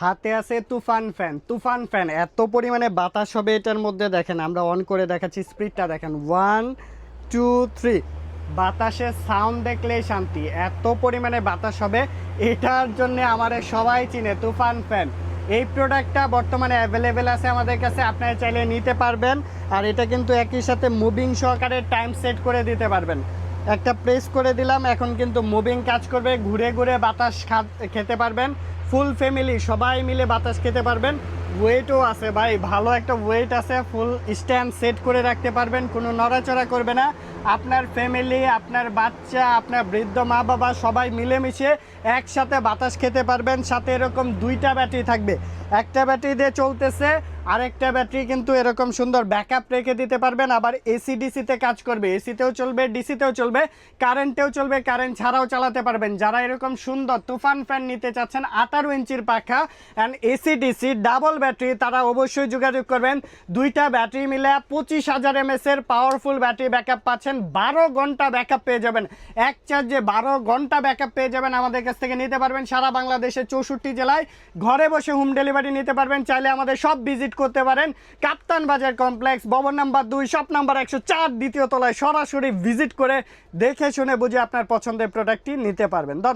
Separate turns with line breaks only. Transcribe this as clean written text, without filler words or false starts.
হাতে আছে তুফান ফ্যান এত পরিমাণে বাতাস হবে এটার মধ্যে। দেখেন আমরা অন করে দেখাচ্ছি, স্পিডটা দেখেন 1 2 3। বাতাসের সাউন্ড দেখলেই শান্তি, এত পরিমাণে বাতাস হবে। এটার জন্য আমাদের সবাই চিনে তুফান ফ্যান। এই প্রোডাক্টটা বর্তমানে অ্যাভেলেবেল আছে আমাদের কাছে, আপনারা চাইলে নিতে পারবেন। আর এটা কিন্তু একই সাথে মুভিং সহকারে টাইম সেট করে দিতে পারবেন। একটা প্রেস করে দিলাম, এখন কিন্তু মুভিং কাজ করবে, ঘুরে ঘুরে বাতাস খেতে পারবেন। ফুল ফ্যামিলি সবাই মিলে বাতাস খেতে পারবেন। ওয়েটও আছে ভাই, ভালো একটা ওয়েট আছে। ফুল স্ট্যান্ড সেট করে রাখতে পারবেন, কোনো নড়াচড়া করবে না। আপনার ফ্যামিলি, আপনার বাচ্চা, আপনার বৃদ্ধ মা বাবা সবাই মিলেমিশে একসাথে বাতাস খেতে পারবেন। সাথে এরকম দুইটা ব্যাটারি থাকবে, একটা ব্যাটারি দিয়ে চলতেছে, আরেকটা ব্যাটারি কিন্তু এরকম সুন্দর ব্যাকআপ রেখে দিতে পারবেন। আবার এসি ডিসিতে কাজ করবে, এসিতেও চলবে, ডিসিতেও চলবে, কারেন্টেও চলবে, কারেন্ট ছাড়াও চালাতে পারবেন। যারা এরকম সুন্দর তুফান ফ্যান নিতে চাচ্ছেন 18 ইঞ্চির পাখা and AC DC double battery, তারা অবশ্যই যোগাযোগ করবেন। দুইটা ব্যাটারি মিলে 25,000 mAh এর পাওয়ারফুল ব্যাটারি ব্যাকআপ পাচ্ছেন। 12 ঘন্টা ব্যাকআপ পেয়ে যাবেন, এক চার্জে 12 ঘন্টা ব্যাকআপ পেয়ে যাবেন। আমাদের কাছ থেকে নিতে পারবেন সারা বাংলাদেশে 64 জেলায় ঘরে বসে হোম ডেলিভারি নিতে পারবেন। চাইলে আমাদের সব ভিজিট করতে পারেন। কাপ্তান বাজার কমপ্লেক্স, ভবন নাম্বার 2, শপ নাম্বার 104, দ্বিতীয় তলায়। সরাসরি ভিজিট করে দেখে শুনে বুঝে আপনার পছন্দের প্রোডাক্টটি নিতে পারবেন। ধন্যবাদ।